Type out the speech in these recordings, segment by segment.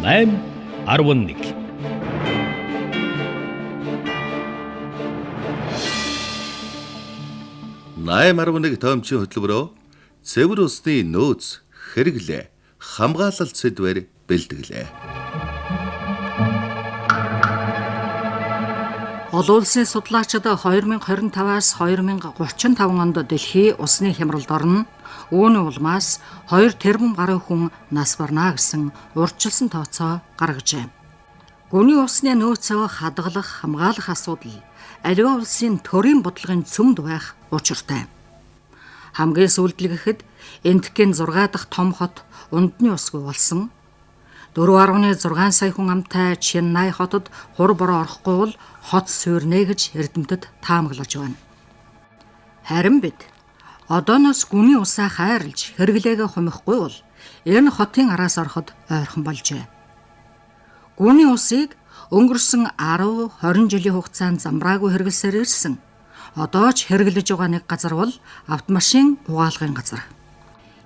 8.11 8.11 тоомчийн хөтөлбөрөөр цэвэр усны нөөц, хэрэглээ, хамгаалалт сэдвээр бэлтгэлээ. Олон улсын судлаачид 2025-аас 2035 онд дэлхийн усны хямралд орно. Үүний улмаас 2 тэрбум гаруй хүн нас барна гэсэн урьдчилсан тооцоо гаргажээ. Гүний усны нөөцөө хадгалах, хамгаалах асуудал аливаа улсын төрийн бодлогын цөмд байх учиртай. Хамгийн сүүлдлэгэхэд Энтхийн 6 дахь том хот Ундны усгүй болсон. 4.6 сая хүн амтай Чинай хотод хур бороо орохгүй бол хот суурнэ гэж эрдэмтэд таамаглаж байна. Харин бид одооноос гүний усаа хайрлж хэрэглээгээ хумихгүй бол энэ хотын араас ороход ойрхон болжээ. Гүний усыг өнгөрсөн 10-20 жилийн хугацаанд замбраагүй хэрэглэсээр ирсэн. Одоо ч хэрэглэж байгаа нэг газар бол автомашин угаалгын газар.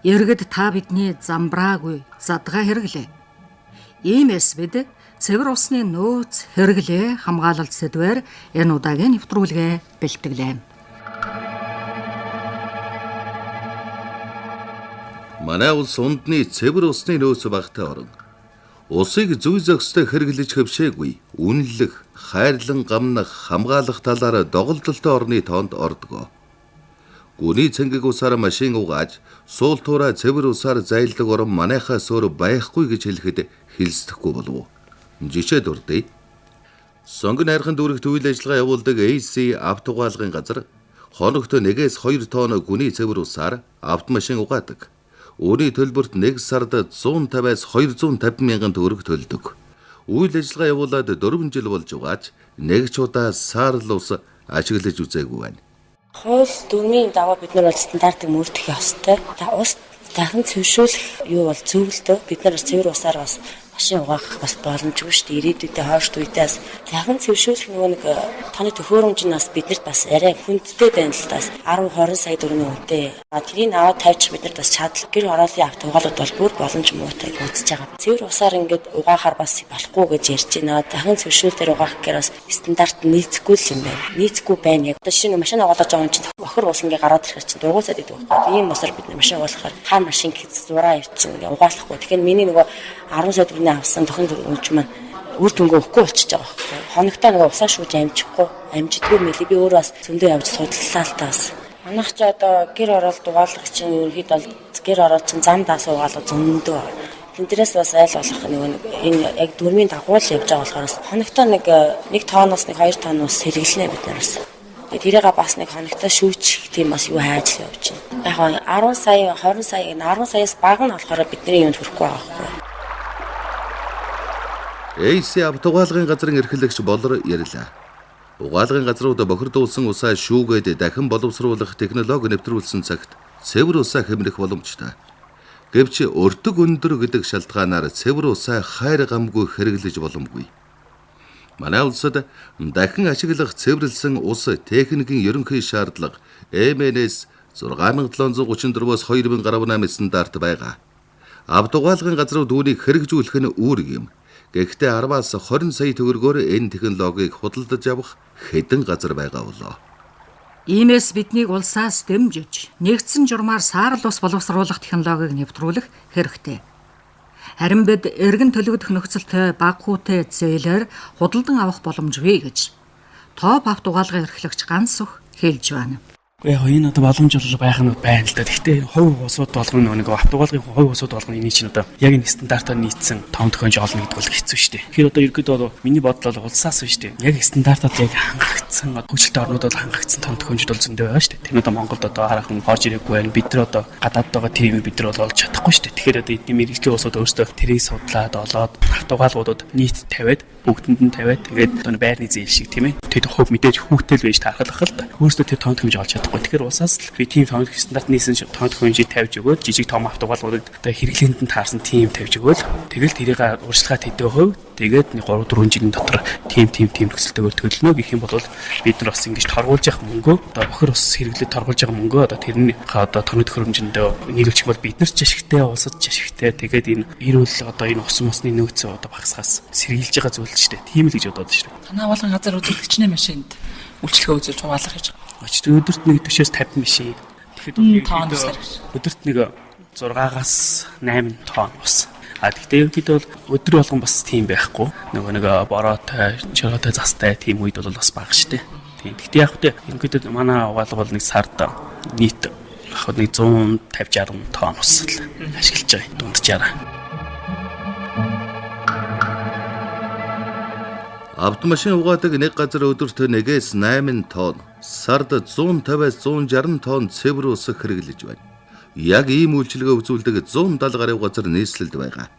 Иргэд та бидний замбраагүй задгаа хэрэглээ. Иймээс бид цэвэр усны нөөц, хэрэглээ, хамгаалалт сэдвээр энэ удаагийн нэвтрүүлгээ бэлтгэлээ. Манай улс Ундны цэвэр усны нөөц багтаа орно. Усыг зүй зохистой хэрэглэж хөвшээгүй, үнэлэх, хайрлан гамнах, хамгаалах талаар доголдолтой орны тоонд ордог. Гүний цэнгэг усаар машин угааж, суул туурай цэвэр усаар зайлдаг орон манайхаас өөр байхгүй гэж хэлэхэд хэлсдэхгүй болов. Жишээ дурдъя. Сонгон найрхан дүүрэгт үйл ажиллагаа явуулдаг AC автоугаалгын газар хоногт 1-2 тонн гүний цэвэр усаар автомашин угаадаг. Үүний төлбөрт 1 сард 150-аас 250 мянган төгрөг төлдөг. Үйл ажиллагаа явуулаад 4 жил болж угааж нэг ч удаа саарл ус ашиглаж үзээгүй байна. Хууль дүрмийн дагуу бид нар бол стандартыг мөрдөх ёстой. Ус дахин цэвэршүүлэх юу бол зөв л дөө. Бид нар цэвэр усаар бас машин угаах бас боломжгүй шүү дээ. Ирээдүйдээ хойш үедээс дахин цэвэршүүлэх нэг тооны төхөөрөмж нь бас биднэрт бас арай хүндтэй байна л тас 10-20 сая төгрөгийн үнэтэй. Тэрийг аваад тавьчих биднэрт бас чадал гэр хорооллын автоугаалууд бол бүр боломж муутай үзэж байгаа. Цэвэр усаар ингээд угаахаар бас болохгүй гэж ярьж байна. Дахин цэвэршүүлэлтээр угаах гэхээр бас стандарт нийцэхгүй л юм байна. Нийцэхгүй байна яг. Одоо шинэ машин угаалгаж байгаа юм чинь бохор ус ингээд гараад ирэх чинь дургуусаад идэв байхгүй. Ийм усаар бид машин угаалгахаар хаа машин гэж зураа явчихна ингээд угаалахгүй. Тэгэхээр миний нөгөө 10 сая төгрөгийн авсан тохин төгрөг маань үр дүнгээ өгөхгүй болчихж байгаа байхгүй. Хоногтой нөгөө усаа шүүж амжихгүй. Амжидгүй мэлий би өөрөө бас зөндөө явж судлалаа л таас. Манайх ч одоо гэр оролт угаалгах чинь ерөөд бол гэр оролт чинь зам даас угаалгах зөндөө. Тэндрээс бас айл болох энэ яг дүрмийн дагуу л явж байгаа болохоор хоногтой нэг тонноос 2 тонн ус хэрэглэнэ бид нараас. Тэрийг бас нэг хоногтой шүүчих тийм бас юу хайж л явж байна. Яг 10 сая 20 сая 10 саяас бага нь болохоор бидний юунд хүрэхгүй байгаа байхгүй. AC автоугаалгын газрын эрхлэгч Болор ярьлаа. Угаалгын газрууд бохирдуулсан усаа шүүгээд дахин боловсруулах технологи нэвтрүүлсэн цагт цэвэр усаа хэмнэх боломжтой. Гэвч өртөг өндөр гэдэг шалтгаанаар цэвэр усаа хайр гамгүй хэрэглэж боломгүй. Манай улсад дахин ашиглах цэвэрлсэн ус техникийн ерөнхий шаардлага MNS 6734-өөс 2000 гаруй 8 стандарт байгаа. Автоугаалгын газрууд үүнийг хэрэгжүүлэх нь үүрэг юм. Гэхдээ 10-аас 20 сая төгрөгөөр энэ технологиг худалдаж авах хэдэн газар байгаа болоо. Иймээс биднийг улсаас дэмжиж, нэгдсэн журмаар саарл ус боловсруулах технологиг нэвтрүүлэх хэрэгтэй. Харин бид эргэн төлөгдөх нөхцөлтэй бага хүүтэй зээлээр худалдан авах боломжгүй гэж топ автоугаалгын эрхлэгч ганц өх хэлж байна. Энэ одоо боломж бол байх нь байна л да. Гэхдээ хувь усууд болгоно нэг автоугаалгын хувь усууд болгоно эний чинь одоо яг энэ стандартаар нийцсэн том төхөж олно гэдэг бол хэцүү шүү дээ. Тэгэхээр одоо ерөөдөө бол миний бодлол улсаас шүү дээ. Яг стандартад яг хангагдсан хөгжилтэй орнууд бол хангагдсан том төхөжд бол зөндөө байгаа шүү дээ. Тэр нь одоо Монголд одоо хараахан орж ирээгүй байна. Бид нар одоо гадаад байгаа тэр бид нар бол олж чадахгүй шүү дээ. Тэгэхээр одоо эдний мэргэжлийн усууд өөрсдөө тэрийг судлаад олоод автоугаалгуудад нийт тавиад бүгдэнд нь тавиад тэгээд одоо байрны зээл шиг тийм ээ. Тэр хөв мэдээж хүүхдэл байж таархалах л да. Өөрсдөө тэр том төхөж олж чадахгүй. Тэгэхээр улсаас л би тийм том стандарт нийсэн том төхөжийг тавьж өгөөд жижиг том автоугаалгуудад одоо хэрэглээнд нь таарсан тим тавьж өгөөл тэгэл тэрийг урьдчилгаа төдөө хөв Тэгээд 3-4 жилийн дотор тим нөхцөлтэйгээр төлнө гэх юм бол бид нар бас ингэж торгуулж явах мөнгөө одоо бохир ус хэрэглээд торгуулж байгаа мөнгөө одоо тэрний одоо тоног төхөөрөмжөндөө нийлүүлчих бол бид нар ч ашигтай, улсад ч ашигтай. Тэгээд энэ эрүүл одоо энэ ус мосны нөөцөө одоо багасгаас сэргийлж байгаа зүйл ч тийм. Тийм л гэж бодоод шүү дээ. Танай агуулгын газар үзүүлэгчний машинд үйлчлэгээ үзүүлж хуваалгах гэж байгаа. Өдөрт нэг 40-50 машин. Тэгэхэд тонн өдөрт нэг 6-аас 8 тонн ус. Гэхдээ ерөнхийдөө бол өдөр болгон бас тийм байхгүй. Нэг бороотой, чороотой застай тийм үед бол бас бага штэ. Тийм. Гэхдээ яг хөтэ ерөнхийдөө манай угаалга бол нэг сард нийт яг нэг 150-60 тонн ус ашиглаж байгаа дунджаараа. Автомашин угаадаг нэг газар өдөрт 1-8 тонн, сард 150-аас 160 тонн цэвэр ус хэрэглэж байна. Яг ийм үйлчилгээ үзүүлдэг 170 гаруй газар нийслэлд байгаа.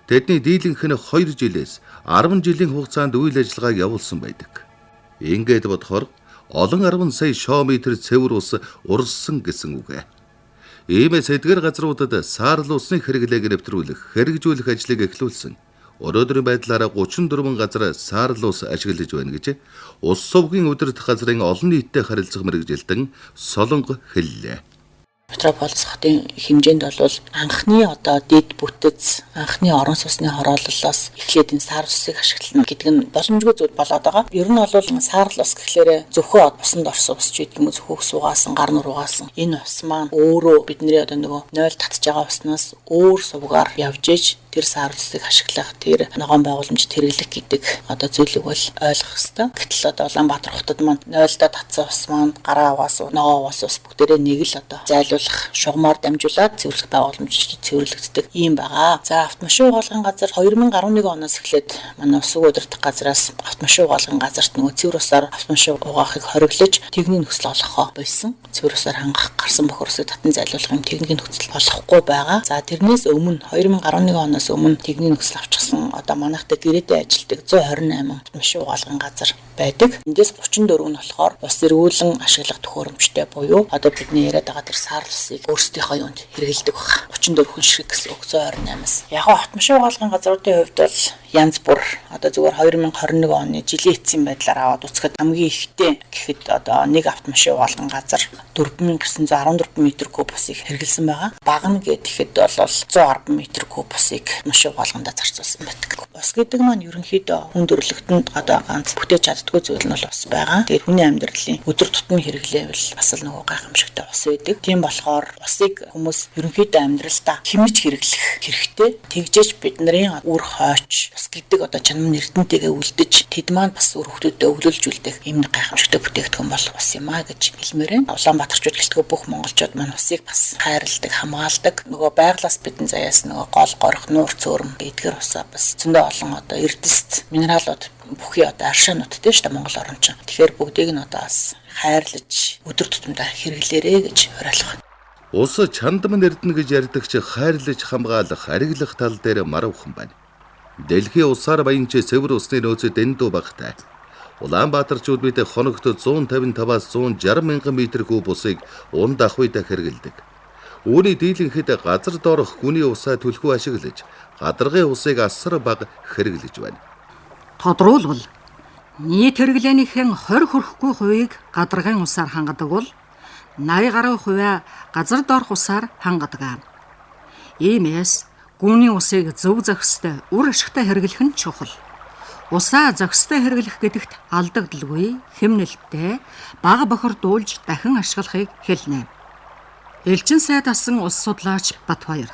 Тэдний дийлэнх нь 2 жилээс 10 жилийн хугацаанд үйл ажиллагааг явуулсан байдаг. Ингээд бодохоор олон 10 сая шометр цэвэр ус урссан гэсэн үг. Иймээс эдгээр газруудад саарл усны хэрэглээг нэвтрүүлэх, хэрэгжүүлэх ажлыг эхлүүлсэн. Өнөөдрийн байдлаараа 34 газар саарл ус ашиглаж байна гэж Ус сувгийн өдөрт газрын олон нийтэд харилцах мэргэжилтэн Солонго хэллээ. Метрополис хотын хэмжээнд бол анхны дэд бүтэц, анхны орон сууцны хорооллоос эхлээд энэ саарл усыг ашиглана гэдэг нь боломжгүй зүйл болоод байгаа. Ер нь бол саарл ус гэхлээр зөвхөн усанд орсон ус ч гэдэг юм зөвхөн суугаасан, гар нур угаасан. Энэ ус маань өөрөө бидний нөгөө нойл татж байгаа уснаас өөр сувгаар явж иж тэр саарл усыг ашиглах, тэр ногоон байгууламжид хэрэглэх гэдэг зүйлийг бол ойлгох хэрэгтэй. Гэтэл Улаанбаатар хотод маань нойлдоо татсан ус маань гараа угаасан, ногоо угаасан ус бүгдээрээ нэг л зайлуулах, шугамаар дамжуулаад цэвэрлэх байгууламжид цэвэрлэгддэг юм байгаа. За автомашин угаалгын газар 2011 оноос эхлээд манай усан удирдах газраас автомашин угаалгын газарт нөгөө цэвэр усаар автомашин угаахыг хориглож техникийн нөхцөл олгохоо болсон. Цэвэр усаар хангах, гарсан бохир усыг татан зайлуулахын техникийн нөхцөл олохгүй байгаа. За тэрнээс өмнө 2011 оноос өмнө техникийн нөхцөл авчихсан манайхтай гэрээдээ ажилтдаг 128 автомашин угаалгын газар байдаг. Эндээс 34 нь болохоор ус эргүүлэн ашиглах төхөөрөмжтэй буюу бидний яриад байгаа тэр саарл усыг өөрсдийнхөө юунд хэрэгэлдэг баг. 34 хүн шиг гэсэн үг 128-аас. Яг автомашин угаалгын газруудын хувьд бол янз бүр зүгээр 2021 оны жилийн эцсийн байдлаар аваад үзэхэд хамгийн ихтэй гэхэд нэг автомашин угаалган газар 4914 м3 усыг хэрэглэсэн байгаа. Бага нь гэхэд бол 110 м3 усыг машин угаалганд зарцуулсан байдаг. Ус гэдэг маань ерөнхийдөө хүн төрөлхтөнд ганц бүтээж чаддгүй зүйл нь ус байгаа. Тэгээд хүний амьдралын өдөр тутмын хэрэглээвэл бас л нөгөө гайхамшигтай ус байдаг. Тийм болохоор усыг хүмүүс ерөнхийдөө амьдралдаа хэмнэж хэрэглэх хэрэгтэй. Тэгжээж бидний үр хойч ус гэдэг чанам эрдэнтэйгээ үлдэж тэд маань бас үр хөвгүүдэд өвлүүлжүүлдэг юм гайхамшигтай бүтээгдэхүүн бол ус юм аа гэж хэлмээрэн. Улаанбаатарчууд гэлтгөө бүх монголчууд маань усыг бас хайрладаг, хамгаалдаг. Нөгөө байглаас бидэн заяас нөгөө гол горих нуур цөөрөм эдгээр усаа бас зөндөө олон эрдэст минералууд бүхий аршаанууд тийм шүү дээ Монгол орн чинь. Тэгэхээр бүгдийг нь бас хайрлаж өдөр тутамдаа хэрэглээрэй гэж уриалгав. Ус чандам эрдэнэ гэж ярьдаг чи хайрлаж хамгаалах, ариглах тал дээр марвхан байна. Дэлхийн усаар баянч цэвэр усны нөөцөд дэндүү багтай. Улаанбаатарчууд бид хоногт 155-аас 160 мянган метр куб усыг унд ахуйдаа хэрэгэлдэг. Үүний дийлэнхэд газар доорх гүний усаа түлхүү ашиглаж, гадаргын усыг асар бага хэрэглэж байна. Тодруулбал нийт хэрэглээнийхэн 20 хүрэхгүй хувийг гадаргын усаар хангадаг бол 80 гаруй хувиа газар доорх усаар хангадаг. Иймээс гүний усыг зөв зохистой, үр ашигтай хэрэглэх нь чухал. Усаа зохистой хэрэглэх гэдэгт алдагдaltaгүй, хэмнэлттэй, бага бохирдуулж дахин ашиглахыг хэлнэ. Элчин сайд асан ус судлаач Батбаяр.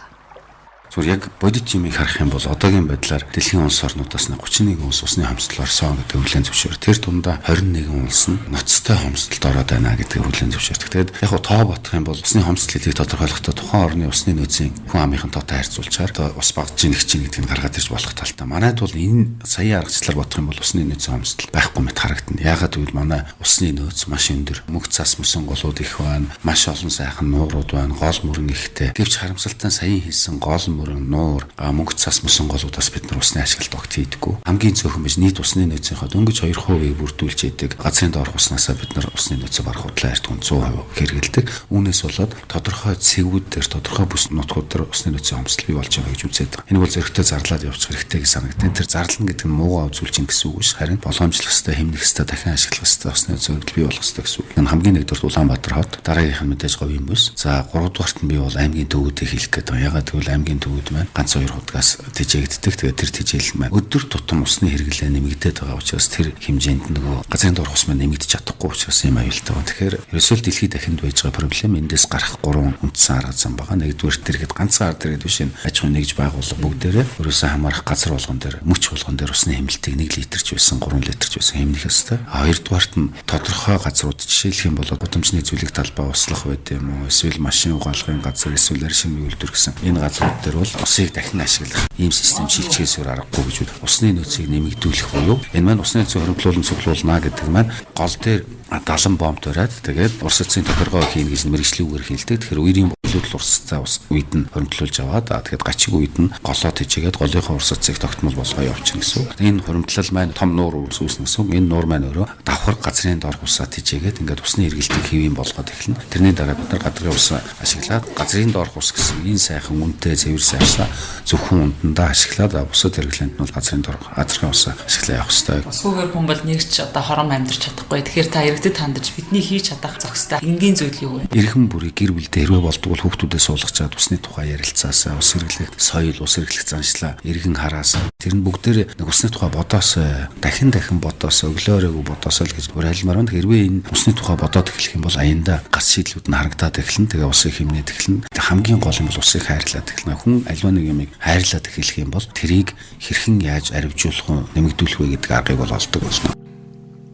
Зүгээр яг бодит юмыг харах юм бол одоогийн байдлаар дэлхийн улс орнуудаас 31 улс усны хомсдол орсон гэдэг хүлээн зөвшөөр. Тэр дундаа 21 улс нь ноцтой хомсдолд ороод байна гэдэг хүлээн зөвшөөрдөг. Тэгээд яг тоо бодох юм бол усны хомсдол хэлийг тодорхойлохдоо тухайн орны усны нөөцийн хүн амынхан тоотой харьцуулчаар ус багж гинэх чинь гэдгийг гаргаад ирж болох талтай. Манайд бол энэ сая аргачлалаар бодох юм бол усны нөөцийн хомсдол байхгүй мэт харагдана. Яагаад гэвэл манай усны нөөц маш өндөр. Мөнгө цас мөсөн голууд их байна. Маш олон сайхан нуурууд байна. Гол мөрөн ихтэй. Гэвч харамсалтай саяын хэлсэн гол хөрөн, нуур, мөнгө цас мөсөн голуудаас бид нар усны ашиглалт огт хийдэггүй. Хамгийн цөөхөн биш нийт усны нөөцийнхөө дөнгөж 2% бүрдүүлж идэг. Газрын доорх уснасаа бид нар усны нөөцөө барах худлаа эртгүүн 100% хэрэгэлдэг. Үүнээс болоод тодорхой цэгүүд дээр, тодорхой бүс нутгууд дээр усны нөөцийн хомсдол бий болж байгаа гэж үзээд байгаа. Энэ бол зөрөгтэй зарлаад явчих хэрэгтэй гэж санагдсан. Тэр зарлан гэдэг нь муугаа үзүүлж ин гэсэн үг биш. Харин болгоомжлох хэвээр, хэмнэх хэвээр, дахин ашиглах хэвээр усны нөөцөө бий болгох хэвээр гэсэн үг. Энэ хамгийн нэгдүгээр Улаанбаатар хот, дараагийнх нь мэдээж Говийн бүс. За 3 дугаарт нь би бол аймгийн төвүүдийг хэлэх гээд байна. Ягаад гэвэл аймгийн төвүүд маань ганц 2 хуудгаас тэжээгддэг. Тэгээд тэр тэжээл маань өдөр тутам усны хэрэглээ нэмэгдээд байгаа учраас тэр хэмжээнд нөгөө газрын доорх ус маань нэмэгдэж чадахгүй учраас юм аюултай байна. Тэгэхээр ерөөсөө дэлхийд дахинд байж байгаа проблем эндээс гарах 3 үндсэн арга зам байгаа. Нэгдүгээр тэргээд ганцхан арга тэргээд биш энэ аж ахуйн нэгж байгууллага бүгдээрээ ерөөсөө хамаарах газар болгон дээр мөч болгон дээр усны хэмнэлтийг 1 литрч байсан 3 литрч байсан хэмнэх ёстой. Хоёрдугаарт нь тодорхой газрууд жишээлх юм бол гудамжны зүйлийг талбай услах байд юм уу эсвэл машин угаалгын газар эсвэл аршин үйлдвэр гэсэн энэ газрууд дээр бол усыг дахин ашиглах ийм систем шилжихээсээр аргагүй гэж үү. Усны нөөцийг нэмэгдүүлэх буюу энэ маань усны нөөцийг хөрвүүлэн цуглуулна гэдэг маань гол дээр 70 бомб бариад тэгээд урс эцсийн тохиргоо хийн гэж мэрэгчлүүгээр хэлдэг. Тэгэхээр үерийн боловсрол урсцаа ус үед нь хөрвүүлж аваад тэгээд гачиг үед нь голоо тэжээгээд голынхаа урс эцсийг тогтмол болгоо явуулчихна гэсэн үг. Энэ хөрвүүлэл маань том нуур үүсгэн гэсэн үг. Энэ нуур маань өөрөө давхар газрын доорх усаа тэжээгээд ингээд усны эргэлтийг хэвийн болгоод эхэлнэ. Тэрний дараа бид нар гадрын ус ашиглаад газрын доорх ус гэсэн энэ сайхан үнэтэй цэвэр сайшаа зөвхөн унтандаа ашиглаад бусад хэрэглээнд нь бол газрын доорх азрын ус ашиглаа явах хэрэгтэй. Сүүгээр хүн бол нэг ч одоо хором амьдарч чадахгүй. Тэгэхээр та иргэдэд хандаж бидний хийж чадах зохистой энгийн зүйл юу вэ? Ирхэн бүрийг гэр бүлдээ хэрвээ болдгоо хүүхдүүдэд суулгачаад усны тухай ярилцаасаа, ус хэрэглэх соёл, ус хэрэглэх заншлаа иргэн хараасаа тэр нь бүгдээр нэг усны тухай бодоосоо дахин бодоосоо өглөөрөө бодоосоо л гэж уриалмаар байна. Хэрвээ энэ усны тухай бодоод эхлэх юм бол аяндаа гарц шийдлүүд нь харагдаад эхэлнэ. Тэгээ усыг хэмнээд эхэлнэ. Хамгийн гол нь бол усыг хайрлаад эхэлнэ. Хүн аливаа нэг юмыг хайрлаад эхлэх юм бол тэрийг хэрхэн яаж аривжуулах вэ, нэмэгдүүлэх вэ гэдэг аргыг бол олдог болно.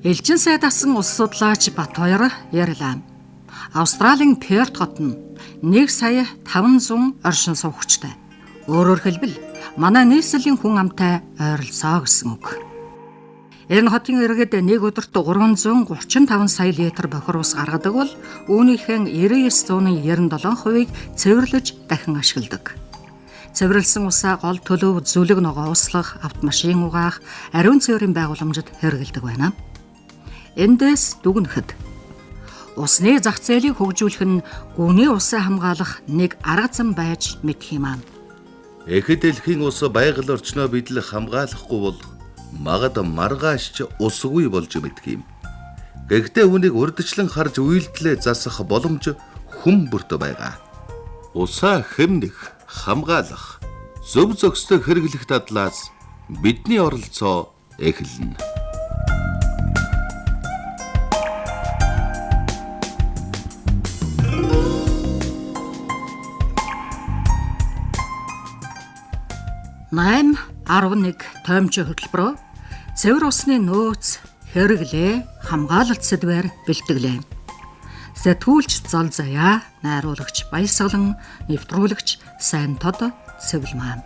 Элчин сайд асан улс судлаач Батбаяр ярьлаа. Австралийн Перт хот нь 1,500,000 оршин суугчтай. Өөрөөр хэлбэл манай нийслэлийн хүн амтай ойролцоо гэсэн үг. Энэ хотын иргэд нэг өдөрт 335 сая литр бохир ус гаргадаг бол үүнийхэн 99.97%-ийг цэвэрлэж дахин ашигладаг. Цэвэрлсэн усаа гол төлөв зүлэг ногоо услах, автомашин угаах, ариун цэврийн байгууламжид хэрэгэлдэг байна. Эндээс дүгнэхэд усны зах зээлийг хөгжүүлэх нь гүний усаа хамгаалах нэг арга зам байж мэдэх юм аа. Эхэд дэлхийн ус байгаль орчноо бидлэх хамгаалахгүй бол магад маргааш ч усгүй болж мэдэх юм. Гэхдээ үүнийг урьдчилан харж үйлдэлээ засах боломж хүн бүрт байгаа. Усаа хэмнэх, хамгаалах, зөв зөвхөстэй хэрэглэх дадлаас бидний оролцоо эхэлнэ. Найм 11 тоомчийн хөтөлбөрөөр цэвэр усны нөөц, хэрэглээ, хамгаалалт сэдвээр бэлтгэлээ. Сэтгүүлч Зол Заяа, найруулагч Баясгалан, нэвтрүүлэгч Сайн Тод Цэвэлман.